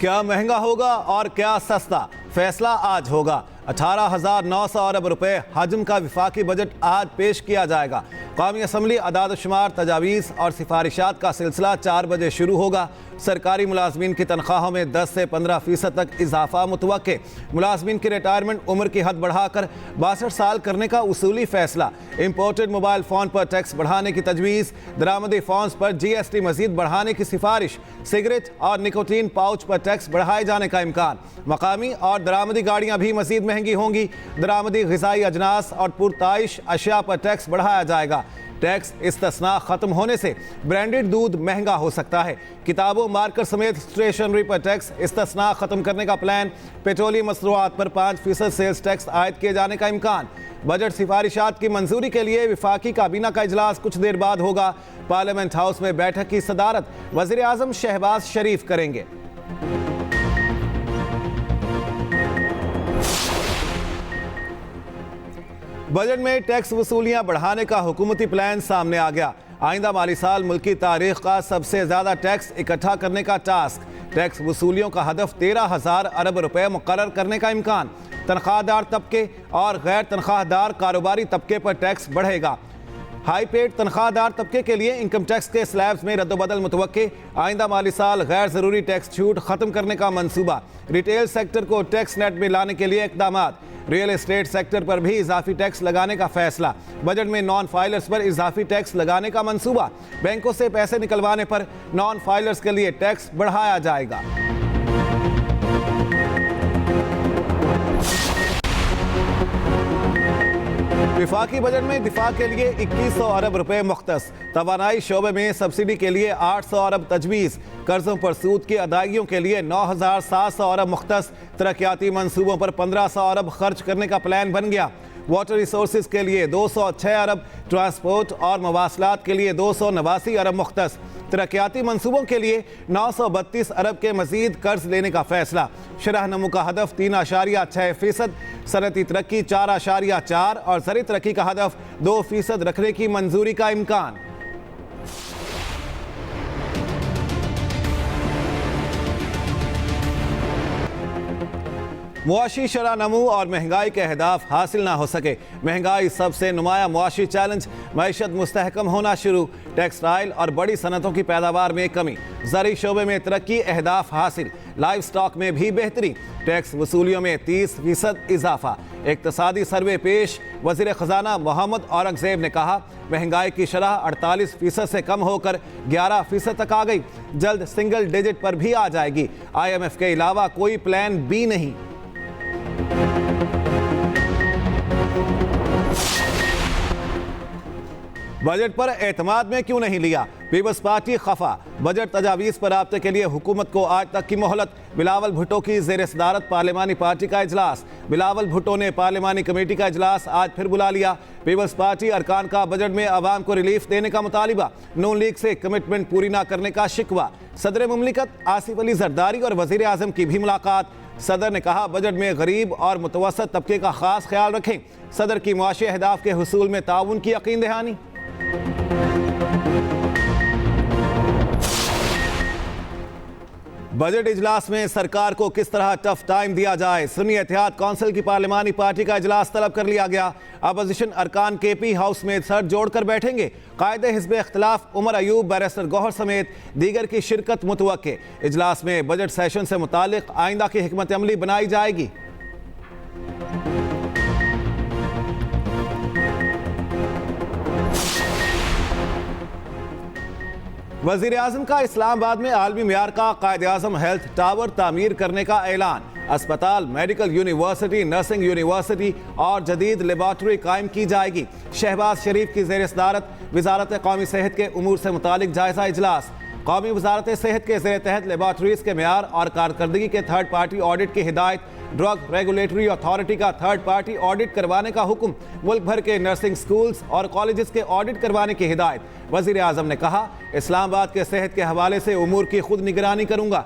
क्या महंगा होगा और क्या सस्ता, फैसला आज होगा। 18,900 अरब रुपए हजम का विफाकी बजट आज पेश किया जाएगा। कौमी असम्बली अदाद-ओ-शुमार, तजावीज़ और सिफारिशात का सिलसिला 4 बजे शुरू होगा। सरकारी मुलाजमीन की तनख्वाहों में 10 से 15% तक इजाफा मुतवक्के। मुलाजमीन की रिटायरमेंट उम्र की हद बढ़ाकर 62 साल करने का उसूली फैसला। इम्पोर्टेड मोबाइल फ़ोन पर टैक्स बढ़ाने की तजवीज़। दरामदी फ़ोन्स पर GST मजीद बढ़ाने की सिफारिश। सिगरेट और निकोटीन पाउच पर टैक्स बढ़ाए जाने का इम्कान। मकामी और दरामदी गाड़ियाँ भी मजीद महंगी होंगी। दरामदी ग़िज़ाई अजनास और पुरताइश अशिया पर टैक्स बढ़ाया जाएगा। टैक्स इस्तिस्ना खत्म होने से ब्रांडेड दूध महंगा हो सकता है। किताबों, मार्कर समेत स्टेशनरी पर टैक्स इस्तिस्ना खत्म करने का प्लान। पेट्रोलियम मसरूआत पर 5% सेल्स टैक्स आयद किए जाने का इम्कान। बजट सिफारिशात की मंजूरी के लिए विफाकी काबीना का इजलास कुछ देर बाद होगा। पार्लियामेंट हाउस में बैठक की सदारत वज़ीर आज़म शहबाज शरीफ करेंगे। बजट में टैक्स वसूलियां बढ़ाने का हुकूमती प्लान सामने आ गया। आइंदा माली साल मुल्की तारीख का सबसे ज्यादा टैक्स इकट्ठा करने का टास्क। टैक्स वसूलियों का हदफ 13,000 अरब रुपए मुकर्रर करने का इम्कान। तनख्वाहदार तबके और गैर तनख्वाहदार कारोबारी तबके पर टैक्स बढ़ेगा। हाई पेड तनख्वाहदार तबके के लिए इनकम टैक्स के स्लैब्स में रद्दबदल मुतवक्के। आइंदा माली साल गैर ज़रूरी टैक्स छूट ख़त्म करने का मंसूबा। रिटेल सेक्टर को टैक्स नेट में लाने के लिए इक़दामात। रियल एस्टेट सेक्टर पर भी इजाफी टैक्स लगाने का फैसला। बजट में नॉन फाइलर्स पर इजाफी टैक्स लगाने का मंसूबा। बैंकों से पैसे निकलवाने पर नॉन फाइलर्स के लिए टैक्स बढ़ाया जाएगा। विफाकी बजट में दिफा के लिए 2100 अरब रुपए मुख्तस। तवानाई शोबे में सब्सिडी के लिए 800 अरब तजवीज़। कर्जों पर सूद की अदायगियों के लिए 9,700 अरब मुख्तस। तरक्याती मंसूबों पर 1500 अरब खर्च करने का प्लान बन गया। वाटर रिसोर्सेज के लिए 206 अरब, ट्रांसपोर्ट और मवासलात के लिए 289 अरब मुख्तस। तरक्याती मंसूबों के लिए 932 अरब के मजीद कर्ज लेने का फैसला। शरह नमू का हदफ 3.6%, सनती तरक्की 4.4 और ज़री तरक्की का हदफ 2% रखने की मंजूरी का इम्कान। मुआशी शरह नमू और महंगाई के अहदाफ हासिल ना हो सके। महंगाई सबसे नुमाया मुआशी चैलेंज। मईशत मुस्तहकम होना शुरू। टेक्सटाइल और बड़ी सनतों की पैदावार में कमी। ज़री शोबे में तरक्की, अहदाफ हासिल। लाइव स्टॉक में भी बेहतरी। टैक्स वसूलियों में 30% इजाफा। इक्तसादी सर्वे पेश। वज़ीर ख़जाना मोहम्मद औरंगज़ेब ने कहा, महंगाई की शरह 48% से कम होकर 11% तक आ गई। जल्द सिंगल डिजिट पर भी आ जाएगी। IMF के अलावा कोई प्लान बी नहीं। बजट पर एतमाद में क्यों नहीं लिया, पीपल्स पार्टी खफा। बजट तजावीज़ पर राब्ते के लिए हुकूमत को आज तक की मोहलत। बिलावल भुट्टो की ज़ेर सदारत पार्लिमानी पार्टी का इजलास। बिलावल भुट्टो ने पार्लिमानी कमेटी का इजलास आज फिर बुला लिया। पीपल्स पार्टी अरकान का बजट में आवाम को रिलीफ देने का मुतालिबा। नून लीग से कमिटमेंट पूरी ना करने का शिकवा। सदर मुमलिकत आसिफ अली जरदारी और वज़ीर आज़म की भी मुलाकात। सदर ने कहा, बजट में गरीब और मुतवसत तबके का खास ख्याल रखें। सदर की मुआशी अहदाफ के हुसूल में ताउन की यकीन दहानी। बजट इजलास में सरकार को किस तरह टफ टाइम दिया जाए। सुन्नी इत्तेहाद कौंसिल की पार्लिमानी पार्टी का इजलास तलब कर लिया गया। अपोजिशन अरकान KP हाउस में सर जोड़कर बैठेंगे। कायदे हिज़्ब इख्तिलाफ उमर अयूब, बैरिस्टर गौहर समेत दीगर की शिरकत मुतवक्के। इजलास में बजट सेशन से मुतालिक आइंदा की हिकमत अमली बनाई जाएगी। वज़ीर आज़म का इस्लामाबाद में आलमी मियार का कायद-ए-आज़म हेल्थ टावर तामीर करने का ऐलान। अस्पताल, मेडिकल यूनिवर्सिटी, नर्सिंग यूनिवर्सिटी और जदीद लेबॉर्ट्री कायम की जाएगी। शहबाज शरीफ की ज़ेर सदारत वज़ारत कौमी सेहत के उमूर से मुतालिक जायज़ा इजलास। कौमी वज़ारत सेहत के ज़ेर तहत लेबॉर्ट्रीज़ के मियार और कारकर्दगी के थर्ड पार्टी ऑडिट की हिदायत। ड्रग रेगुलेटरी अथॉरिटी का थर्ड पार्टी ऑडिट करवाने का हुक्म। मुल्क भर के नर्सिंग स्कूल्स और कॉलेजेस के ऑडिट करवाने की हिदायत। वज़ीर आज़म ने कहा, इस्लामाबाद के सेहत के हवाले से उमूर की खुद निगरानी करूंगा।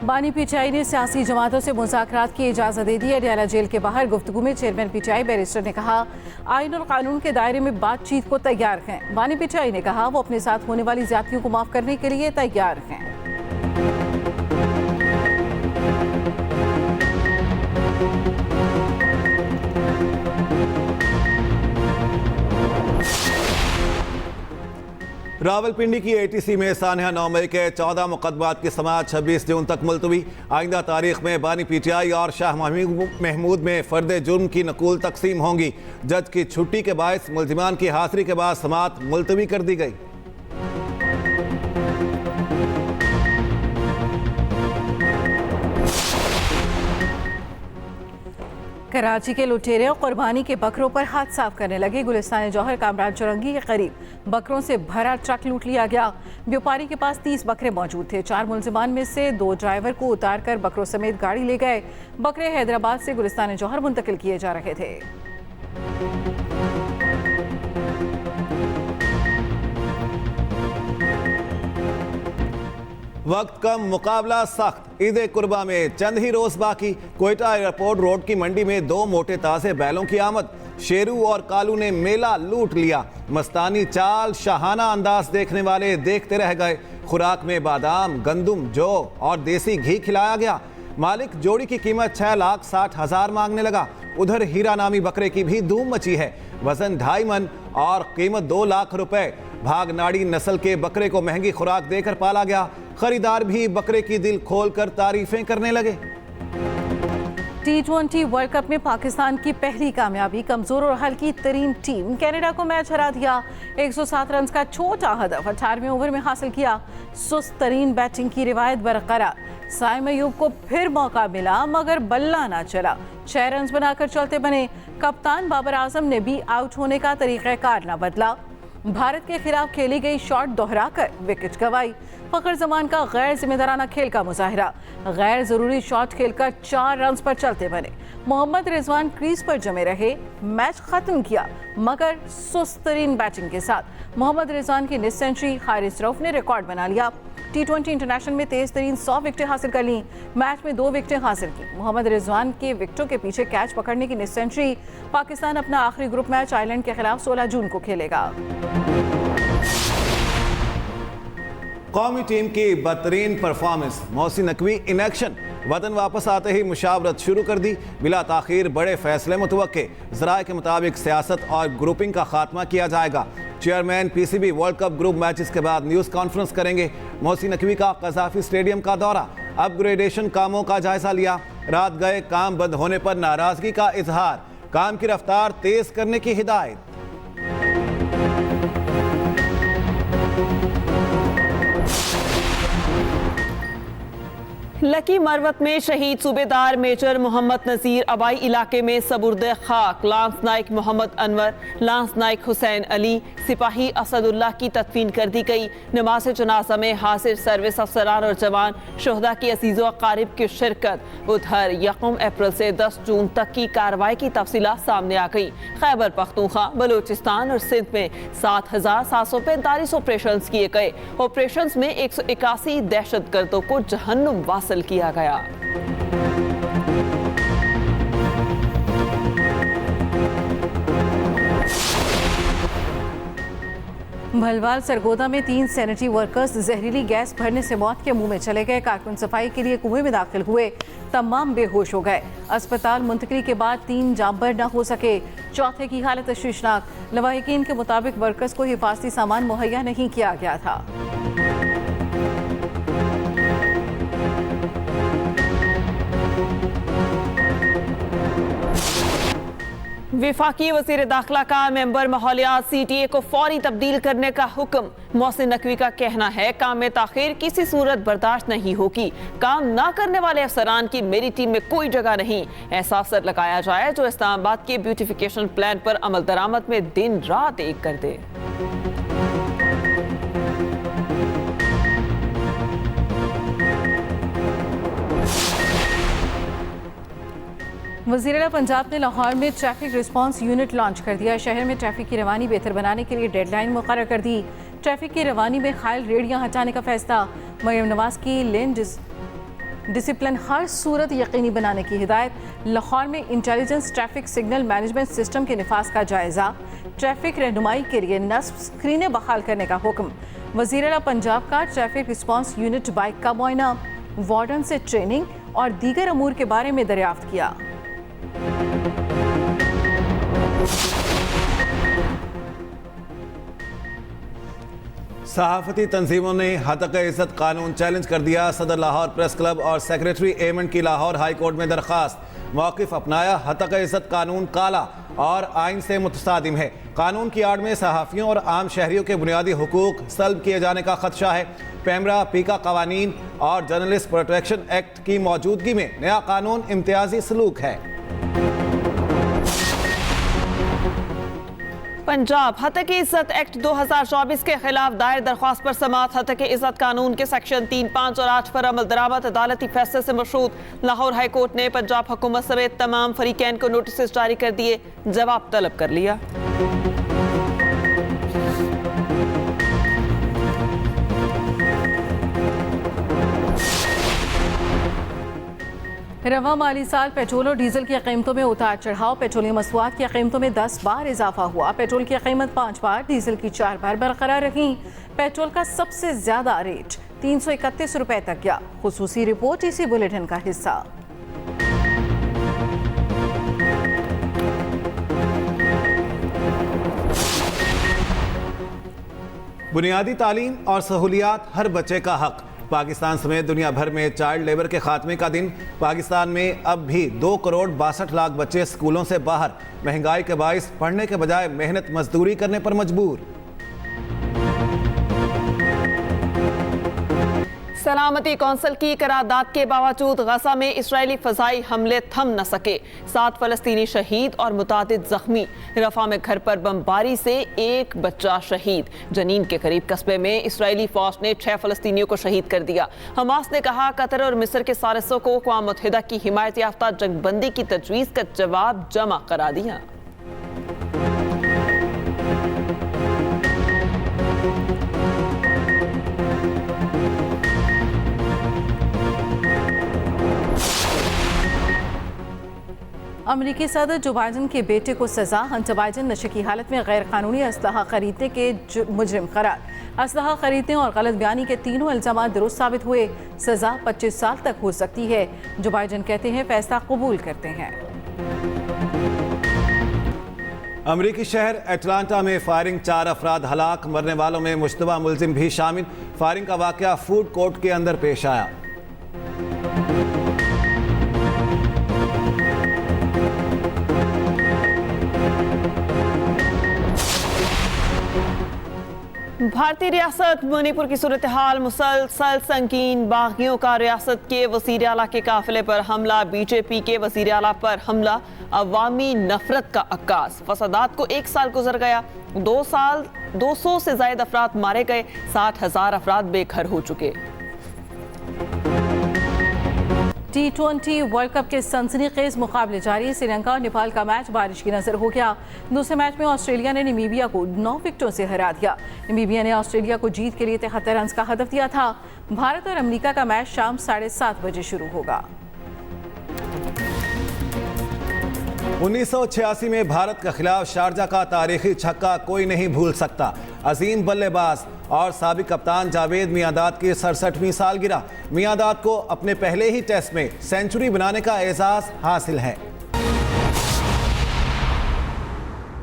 बानी पीटीआई ने सियासी जमातों से मुज़ाकरात की इजाज़त दे दी। अडयाला जेल के बाहर गुफ्तगू में चेयरमैन पीटीआई बैरिस्टर ने कहा, आइन और कानून के दायरे में बातचीत को तैयार हैं। बानी पीटीआई ने कहा वो अपने साथ होने वाली ज्यादतियों को माफ़ करने के लिए तैयार हैं। रावलपिंडी की एटीसी में सानहा 9 मई के 14 मुकदमात की समाअत 26 जून तक मुलतवी। आइंदा तारीख में बानी पीटीआई और शाह महमूद में फर्द जुर्म की नकूल तकसीम होंगी। जज की छुट्टी के बायस मुल्जिमान की हाजिरी के बाद समाअत मुलतवी कर दी गई। कराची के लुटेरे कुर्बानी के बकरों पर हाथ साफ करने लगे। गुलिस्तान जौहर कामरान चौरंगी के करीब बकरों से भरा ट्रक लूट लिया गया। व्यापारी के पास 30 बकरे मौजूद थे। 4 मुलजिमान में से 2 ड्राइवर को उतारकर बकरों समेत गाड़ी ले गए। बकरे हैदराबाद से गुलिस्तान जौहर मुंतकिल किए जा रहे थे। वक्त कम, मुकाबला सख्त। ईद कुर्बा में चंद ही रोज बाकी। कोयटा एयरपोर्ट रोड की मंडी में 2 मोटे ताजे बैलों की आमद। शेरू और कालू ने मेला लूट लिया। मस्तानी चाल, शाहाना अंदाज देखने वाले देखते रह गए। खुराक में बादाम, गंदुम, जौ और देसी घी खिलाया गया। मालिक जोड़ी की कीमत 6,60,000 मांगने लगा। उधर हीरा नामी बकरे की भी धूम मची है। वजन 2.5 मन और कीमत 2 लाख रुपए। भागनाड़ी नस्ल के बकरे को महंगी खुराक देकर पाला गया। खरीदार भी बकरे की दिल खोलकर तारीफें करने लगे। T20 वर्ल्ड कप में पाकिस्तान की पहली कामयाबी। कमजोर और हल्की तरीन टीम कनाडा को मैच हरा दिया। 107 रन का छोटा हदफ 18वें ओवर में हासिल किया। सुस्त तरीन बैटिंग की रिवायत बरकरार। साइम अयूब को फिर मौका मिला मगर बल्ला ना चला। 6 रन बनाकर चलते बने। कप्तान बाबर आजम ने भी आउट होने का तरीक़ाकार न बदला। भारत के खिलाफ खेली गई शॉट दोहराकर विकेट गंवाई। फखर जमान का गैर जिम्मेदाराना खेल का मुजाहिरा। गैर जरूरी शॉट खेलकर 4 रन पर चलते बने। मोहम्मद रिजवान क्रीज पर जमे रहे। मैच खत्म किया मगर सुस्त तरीन बैटिंग के साथ। मोहम्मद रिजवान की निस सेंचुरी हारिस रऊफ ने रिकॉर्ड बना लिया। T20 इंटरनेशनल में तेज तरीन 100 विकेटें हासिल कर ली। मैच में 2 विकेटें हासिल की। मोहम्मद रिजवान के विकेटों के पीछे कैच पकड़ने की निस सेंचुरी। पाकिस्तान अपना आखिरी ग्रुप मैच आयरलैंड के खिलाफ 16 जून को खेलेगा। कौमी टीम की बेहतरीन performance. Mohsin Naqvi in action. वतन वापस आते ही मुशावरत शुरू कर दी। बिला ताखीर बड़े फैसले मुतवक्के। ज़राए के मुताबिक सियासत और ग्रुपिंग का खात्मा किया जाएगा। Chairman PCB world cup group matches के बाद न्यूज़ कॉन्फ्रेंस करेंगे। मोहसिन नकवी का कज़ाफी स्टेडियम का दौरा। अपग्रेडेशन कामों का जायजा लिया। रात गए काम बंद होने पर नाराजगी का इजहार। काम की रफ्तार तेज करने की हिदायत। लकी मरवत में शहीद सूबेदार मेजर मोहम्मद नज़ीर अबाई इलाके में सबुर्द खाक लांस नाइक मोहम्मद अनवर, लांस नाइक हुसैन अली, सिपाही असदुल्लाह की तदफीन कर दी गई। नमाज जनाजा में हाजिर सर्विस अफसरान और जवान शोहदा की अजीज़ो अकारिब की शिरकत। उधर 1 अप्रैल से 10 जून तक की कार्रवाई की तफसीलात सामने आ गई। खैबर पख्तूनख्वा, बलूचिस्तान और सिंध में 7,745 ऑपरेशन किए गए। ऑपरेशन में 181 दहशतगर्दों को जहन्नुम वासिल किया गया। भलवाल सरगोदा में 3 सैनिटरी वर्कर्स जहरीली गैस भरने से मौत के मुंह में चले गए। कारकुन सफाई के लिए कुएं में दाखिल हुए, तमाम बेहोश हो गए। अस्पताल मुंतकिली के बाद 3 जांबर न हो सके। चौथे की हालत तशवीशनाक। लवाहिकीन के मुताबिक वर्कर्स को हिफाजती सामान मुहैया नहीं किया गया था। विफाकी वज़ीर दाखिला का मेंबर माहौलियात CTA को फौरी तब्दील करने का हुक्म। मोहसिन नकवी का कहना है काम में ताखीर किसी सूरत बर्दाश्त नहीं होगी। काम ना करने वाले अफसरान की मेरी टीम में कोई जगह नहीं। ऐसा अफसर लगाया जाए जो इस्लामाबाद के ब्यूटिफिकेशन प्लान पर अमल दरामद में दिन रात एक कर दे। वज़ीर पंजाब ने लाहौर में ट्रैफिक रिस्पांस यूनिट लॉन्च कर दिया। शहर में ट्रैफिक की रवानी बेहतर बनाने के लिए डेडलाइन मुकर्रर कर दी। ट्रैफिक की रवानी में खायल रेडियां हटाने का फैसला। मरियम नवाज की लेन डिसिप्लिन हर सूरत यकीनी बनाने की हिदायत। लाहौर में intelligence traffic signal management system के निफाज का जायजा। ट्रैफिक रहनुमाई के लिए नस्ब स्क्रीनें बहाल करने का हुक्म। वज़ीर आला पंजाब का ट्रैफिक रिस्पांस यूनिट बाइक का मुआयना। वार्डन से ट्रेनिंग और दीगर अमूर के बारे में दरियाफ्त किया। सहाफती तंजीमों ने हतक इज़्ज़त कानून चैलेंज कर दिया। सदर लाहौर प्रेस क्लब और सेक्रेटरी एमन की लाहौर हाई कोर्ट में दरख्वास्त। मौक़िफ़ अपनाया, हतक इज़्ज़त कानून काला और आइन से मुतसादिम है। कानून की आड़ में सहाफ़ियों और आम शहरियों के बुनियादी हुकूक सल्ब किए जाने का खदशा है। पैमरा, पीका कवानीन और जर्नलिस्ट प्रोटेक्शन एक्ट की मौजूदगी में नया कानून इम्तियाजी सलूक है। पंजाब हतक इज़्ज़त एक्ट 2024 के खिलाफ दायर दरख्वास्त पर समाअत। हतक इज़्ज़त कानून के सेक्शन 3, 5 और 8 पर अमल दरामद अदालती फैसले से मशरूत। लाहौर हाई कोर्ट ने पंजाब हुकूमत समेत तमाम फरीकैन को नोटिस जारी कर दिए, जवाब तलब कर लिया। रवा माली साल पेट्रोल और डीजल की कीमतों में उतार चढ़ाव। पेट्रोलियम मसनूआत की कीमतों में 10 बार इजाफा हुआ। पेट्रोल की कीमत 5 बार, डीजल की 4 बार बरकरार रही। पेट्रोल का सबसे ज्यादा रेट 331 रुपए तक गया। खुसूसी रिपोर्ट इसी बुलेटिन का हिस्सा। बुनियादी तालीम और सहूलियात हर बच्चे का हक। पाकिस्तान समेत दुनिया भर में चाइल्ड लेबर के खात्मे का दिन। पाकिस्तान में अब भी 2 करोड़ 62 लाख बच्चे स्कूलों से बाहर। महंगाई के बाइस पढ़ने के बजाय मेहनत मजदूरी करने पर मजबूर। सलामती कौंसिल की करारदाद के बावजूद गजा में इजरायली फजाई हमले थम न सके। 7 फलस्तीनी शहीद और मुतादिद जख्मी। रफा में घर पर बमबारी से 1 बच्चा शहीद। जनीन के करीब कस्बे में इजरायली फौज ने 6 फलस्तीनियों को शहीद कर दिया। हमास ने कहा कतर और मिस्र के सालिसों को अक़वाम मुत्तहिदा की हिमायत याफ्ता जंगबंदी की तजवीज़ का जवाब जमा करा दिया। अमरीकी सदर जो बाइडन के बेटे को सजा। हंटर बाइडन नशे की हालत में गैर कानूनी असलहा खरीदने के मुजरिम करार। असलहा खरीदने और गलत बयानी के तीनों इल्जाम दुरुस्त साबित हुए। सजा 25 साल तक हो सकती है। जो बाइडन कहते हैं फैसला कबूल करते हैं। अमरीकी शहर एटलांटा में फायरिंग, 4 अफराद हलाक। मरने वालों में मुश्तबा मुलजिम भी शामिल। फायरिंग का वाकया फूड कोर्ट के अंदर पेश आया। भारतीय रियासत मणिपुर की सूरत हाल मुसलसल संगीन। बागियों का रियासत के वज़ीर आला के काफिले पर हमला। बीजेपी के वज़ीर आला पर हमला। अवामी नफरत का अक्कास। फसादात को 1 साल गुजर गया। 200 से ज़ायद अफराद मारे गए। 60,000 अफराद बेघर हो चुके। T20 वर्ल्ड कप के सनसनीखेज मुकाबले जारी। श्रीलंका और नेपाल का मैच बारिश की नजर हो गया। दूसरे मैच में ऑस्ट्रेलिया ने नमीबिया को 9 विकेटों से हरा दिया। नमीबिया ने ऑस्ट्रेलिया को जीत के लिए 73 रन का हदफ दिया था। भारत और अमेरिका का मैच शाम 7:30 बजे शुरू होगा। 1986 में भारत के खिलाफ शारजा का तारीखी छक्का कोई नहीं भूल सकता। अजीम बल्लेबाज और साबिक कप्तान जावेद मियांदाद की 67वीं सालगिरह। मियांदाद को अपने पहले ही टेस्ट में सेंचुरी बनाने का एजाज हासिल है।